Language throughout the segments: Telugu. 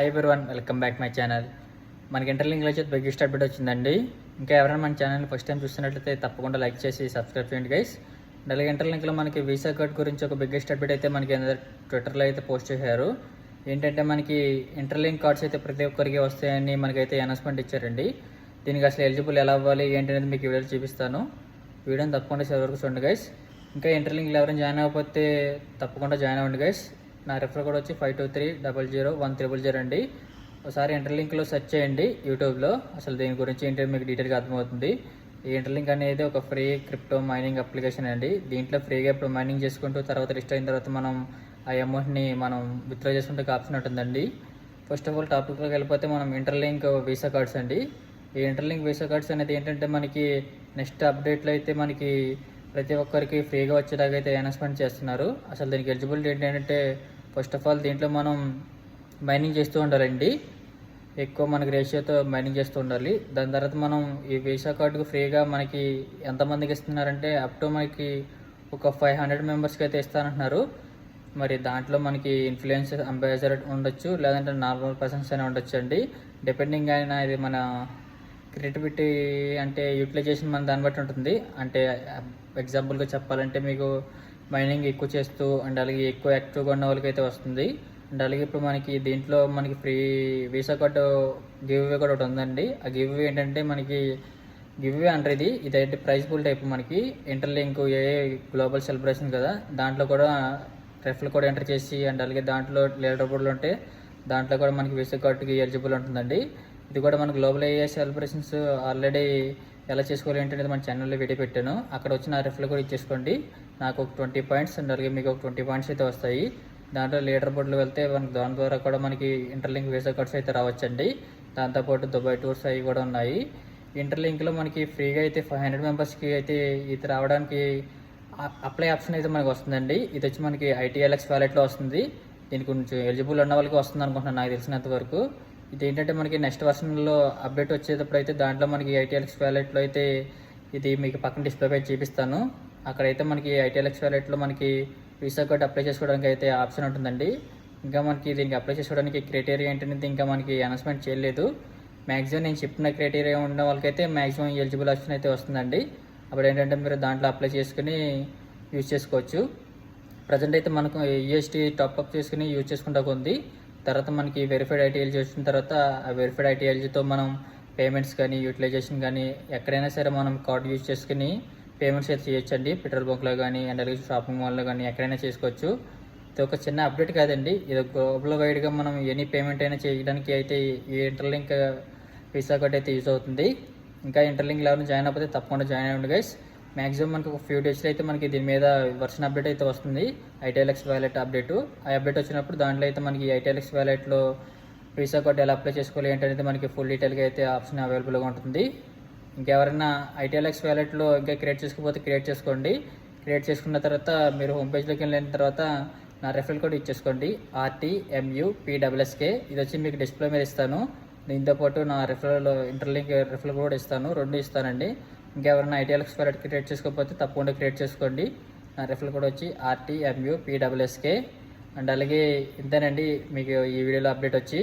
High everyone, welcome back my channel. మనకి ఇంటర్లింక్లో వచ్చి బిగ్గెస్ట్ అప్డేట్ వచ్చిందండి. ఇంకా ఎవరైనా మన ఛానల్ని ఫస్ట్ టైం చూస్తున్నట్లయితే తప్పకుండా లైక్ చేసి సబ్స్క్రైబ్ చేయండి గైస్. అలాగే ఇంటర్లింక్లో మనకి వీసా కార్డ్ గురించి ఒక బిగ్గెస్ట్ అప్డేట్ అయితే మనకి ట్విట్టర్లో అయితే పోస్ట్ చేశారు. ఏంటంటే మనకి ఇంటర్లింక్ కార్డ్స్ అయితే ప్రతి ఒక్కరికి వస్తాయని మనకైతే అనౌన్స్మెంట్ ఇచ్చారండి. దీనికి అసలు ఎలిజిబుల్ ఎలా అవ్వాలి ఏంటి అనేది మీకు వీడియోలో చూపిస్తాను. వీడియోని తప్పకుండా చివరి వరకు చూడండి గైస్. ఇంకా ఇంటర్లింక్లో ఎవరైనా జాయిన్ అవ్వకపోతే తప్పకుండా జాయిన్ అవ్వండి గైస్. నా రెఫర్ కోడ్ వచ్చి 52300100 అండి. ఒకసారి ఇంటర్లింక్లో సెర్చ్ చేయండి యూట్యూబ్లో. అసలు దీని గురించి ఏంటో మీకు డీటెయిల్గా అర్థమవుతుంది. ఈ ఇంటర్లింక్ అనేది ఒక ఫ్రీ క్రిప్టో మైనింగ్ అప్లికేషన్ అండి. దీంట్లో ఫ్రీగా ఇప్పుడు మైనింగ్ చేసుకుంటూ తర్వాత లిస్ట్ అయిన తర్వాత మనం ఆ అమౌంట్ని మనం విత్డ్రా చేసుకుంటే ఆప్షన్ ఉంటుందండి. ఫస్ట్ ఆఫ్ ఆల్ టాపిక్లోకి వెళ్ళిపోతే మనం ఇంటర్లింక్ వీసా కార్డ్స్ అండి. ఈ ఇంటర్లింక్ వీసా కార్డ్స్ అనేది ఏంటంటే మనకి నెక్స్ట్ అప్డేట్లో అయితే మనకి ప్రతి ఒక్కరికి ఫ్రీగా వచ్చేలాగా అయితే అనౌన్స్మెంట్ చేస్తున్నారు. అసలు దీనికి ఎలిజిబిలిటీ ఏంటంటే ఫస్ట్ ఆఫ్ ఆల్ దీంట్లో మనం మైనింగ్ చేస్తూ ఉండాలండి. ఎక్కువ మనకి రేషియోతో మైనింగ్ చేస్తూ ఉండాలి. దాని తర్వాత మనం ఈ వీసా కార్డుకు ఫ్రీగా మనకి ఎంతమందికి ఇస్తున్నారంటే అప్ టు మనకి ఒక 500 మెంబర్స్కి అయితే ఇస్తానంటున్నారు. మరి దాంట్లో మనకి ఇన్ఫ్లుయెన్స్ అంబాసిడర్ ఉండొచ్చు, లేదంటే నార్మల్ పర్సన్స్ అయినా ఉండొచ్చు అండి. డిపెండింగ్ అయినా ఇది మన క్రియేటివిటీ అంటే యూటిలైజేషన్ మన దాన్ని బట్టి ఉంటుంది. అంటే ఎగ్జాంపుల్గా చెప్పాలంటే మీకు మైనింగ్ ఎక్కువ చేస్తూ అండ్ అలాగే ఎక్కువ యాక్టివ్గా ఉన్న వాళ్ళకి అయితే వస్తుంది. అండ్ అలాగే ఇప్పుడు మనకి దీంట్లో మనకి free visa card give away కూడా ఒకటి ఉందండి. ఆ గివ్ అవే ఏంటంటే మనకి గివ్ అవే అంటారు. ఇదైతే ప్రైజ్ పూల్ టైప్. మనకి ఇంటర్లింక్ గ్లోబల్ సెలబ్రేషన్ కదా, దాంట్లో కూడా రెఫరల్ కోడ్ ఎంటర్ చేసి అండ్ అలాగే దాంట్లో లీడర్ బోర్డులు ఉంటే దాంట్లో కూడా మనకి వీసా కార్డుకి ఎలిజిబుల్ ఉంటుందండి. ఇది కూడా మన గ్లోబల్ సెలబ్రేషన్స్ ఆల్రెడీ ఎలా చేసుకోవాలి ఏంటనేది మన ఛానల్లో వీడియో పెట్టాను. అక్కడ వచ్చిన రెఫరల్ కూడా ఇచ్చేసుకోండి. నాకు ఒక 20 పాయింట్స్ అండ్ అలాగే మీకు ఒక 20 పాయింట్స్ అయితే వస్తాయి. దాంట్లో లీడర్ బోర్డులు వెళ్తే మనకి దాని ద్వారా కూడా మనకి ఇంటర్లింక్ వీసా కార్డ్స్ అయితే రావచ్చండి. దాంతోపాటు దుబాయ్ టూర్స్ అవి కూడా ఉన్నాయి. ఇంటర్లింక్లో మనకి ఫ్రీగా అయితే 500 మెంబర్స్కి అయితే ఇది రావడానికి అప్లై ఆప్షన్ అయితే మనకి వస్తుందండి. ఇది వచ్చి మనకి ITLX వ్యాలెట్లో వస్తుంది. దీనికి కొంచెం ఎలిజిబుల్ ఉన్న వాళ్ళకి వస్తుంది అనుకుంటున్నాను నాకు తెలిసినంత వరకు. ఇది ఏంటంటే మనకి నెక్స్ట్ వర్షన్లో అప్డేట్ వచ్చేటప్పుడు అయితే దాంట్లో మనకి ITLX వ్యాలెట్లో అయితే ఇది మీకు పక్కన డిస్ప్లే పై చూపిస్తాను. అక్కడైతే మనకి ITLX వ్యాలెట్లో మనకి వీసా కార్డ్ అప్లై చేసుకోవడానికి అయితే ఆప్షన్ ఉంటుందండి. ఇంకా మనకి దీనికి అప్లై చేసుకోవడానికి క్రైటీరియా ఏంటనేది ఇంకా మనకి అనౌన్స్మెంట్ చేయలేదు. మ్యాక్సిమం నేను చెప్పిన క్రైటీరియా ఉన్న వాళ్ళకైతే మ్యాక్సిమం ఎలిజిబుల్ ఆప్షన్ అయితే వస్తుందండి. అప్పుడు ఏంటంటే మీరు దాంట్లో అప్లై చేసుకుని యూజ్ చేసుకోవచ్చు. ప్రజెంట్ అయితే మనకు UST టాప్అప్ చేసుకుని యూజ్ చేసుకుంటా ఉంది. తర్వాత మనకి వెరిఫైడ్ ITLG వచ్చిన తర్వాత ఆ వెరిఫైడ్ ITLGతో మనం పేమెంట్స్ కానీ యూటిలైజేషన్ కానీ ఎక్కడైనా సరే మనం కార్డు యూజ్ చేసుకుని పేమెంట్స్ అయితే చేయొచ్చండి. పెట్రోల్ బంక్లో కానీ అండ్ అలాగే షాపింగ్ మాల్లో కానీ ఎక్కడైనా చేసుకోవచ్చు. ఇది ఒక చిన్న అప్డేట్ కాదండి, ఇది గ్లోబల్ వైడ్గా మనం ఎనీ పేమెంట్ అయినా చేయడానికి అయితే ఈ ఇంటర్లింక్ వీసా కార్డ్ అయితే యూజ్ అవుతుంది. ఇంకా ఇంటర్లింక్ ఎవరైనా జాయిన్ అయిపోతే తప్పకుండా జాయిన్ అవ్వండి గైస్. మ్యాక్సిమం మనకి ఒక ఫ్యూ డేస్లో అయితే మనకి దీని మీద వర్షన్ అప్డేట్ అయితే వస్తుంది. ITLX wallet update. ఆ అప్డేట్ వచ్చినప్పుడు దాంట్లో అయితే మనకి ITLX వ్యాలెట్లో వీసా కార్డ్ ఎలా అప్లై చేసుకోవాలి ఏంటనేది మనకి ఫుల్ డీటెయిల్గా అయితే ఆప్షన్ అవైలబుల్గా ఉంటుంది. ఇంకెవరైనా ITLX వ్యాలెట్లో ఇంకా క్రియేట్ చేసుకోకపోతే క్రియేట్ చేసుకోండి. క్రియేట్ చేసుకున్న తర్వాత మీరు హోమ్ పేజ్లోకి వెళ్ళిన తర్వాత నా రెఫరల్ కోడ్ ఇచ్చేసుకోండి, RTMUPSSK. ఇది వచ్చి మీకు డిస్ప్లే మీద ఇస్తాను. దీంతోపాటు నా ఇంటర్లింక్ రెఫరల్ కోడ్ ఇస్తాను, 2 ఇస్తానండి. ఇంకెవరైనా ITLX వ్యాలెట్ క్రియేట్ చేసుకోకపోతే తప్పకుండా క్రియేట్ చేసుకోండి. నా రెఫరల్ కోడ్ వచ్చి RTMUPSSK. అండ్ అలాగే ఇంతేనండి మీకు ఈ వీడియోలో అప్డేట్ వచ్చి.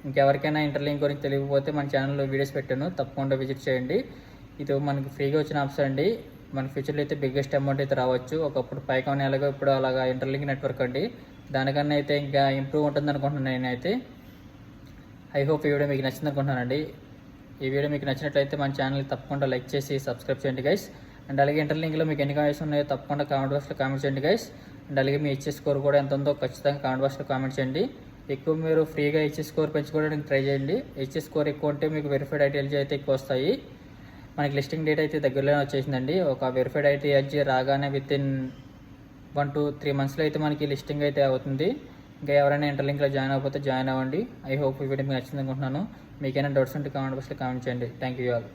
ఇంకెవరికైనా ఇంటర్లింక్ గురించి తెలియకపోతే మన ఛానల్లో వీడియోస్ పెట్టాను, తప్పకుండా విజిట్ చేయండి. ఇది మనకి ఫ్రీగా వచ్చిన ఆప్షన్ అండి. మన ఫ్యూచర్లో అయితే బిగ్గెస్ట్ అమౌంట్ అయితే రావచ్చు. ఒకప్పుడు పైకాన్ ఎలాగో ఇప్పుడు అలాగా ఇంటర్లింక్ నెట్వర్క్ అండి. దానికన్నా అయితే ఇంకా ఇంప్రూవ్ ఉంటుంది అనుకుంటున్నాను నేనైతే. ఐ హోప్ ఈ వీడియో మీకు నచ్చింది అనుకుంటున్నానండి. ఈ వీడియో మీకు నచ్చినట్లయితే మన ఛానల్ని తప్పకుండా లైక్ చేసి సబ్స్క్రైబ్ చేయండి గైస్. అండ్ అలాగే ఇంటర్లింక్లో మీకు ఎన్ని కామెంట్స్ ఉన్నాయో తప్పకుండా కామెంట్ బాక్స్లో కామెంట్ చేయండి గైస్. అండ్ అలాగే మీ HS స్కోర్ కూడా ఎంత ఉందో ఖచ్చితంగా కామెంట్ బాక్స్లో కామెంట్ చేయండి. ఎక్కువ మీరు ఫ్రీగా HS స్కోర్ పెంచుకోవడానికి ట్రై చేయండి. HS స్కోర్ ఎక్కువ ఉంటే మీకు వెరిఫైడ్ ITLG అయితే ఎక్కువ వస్తాయి. మనకి లిస్టింగ్ డేట్ అయితే దగ్గరలోనే వచ్చేసిందండి. ఒక వెరిఫైడ్ ITLG రాగానే వితిన్ 1 to 3 మంత్స్లో అయితే మనకి లిస్టింగ్ అయితే అవుతుంది. ఇంకా ఎవరైనా ఇంటర్లింక్లో జాయిన్ అవ్వకపోతే జాయిన్ అవ్వండి. ఐ హోప్ ఈ వీడియో మీకు నచ్చింది అనుకుంటున్నాను. మీకైనా డౌట్స్ ఉంటే కామెంట్ బాక్స్లో కామెంట్ చేయండి. Thank you all.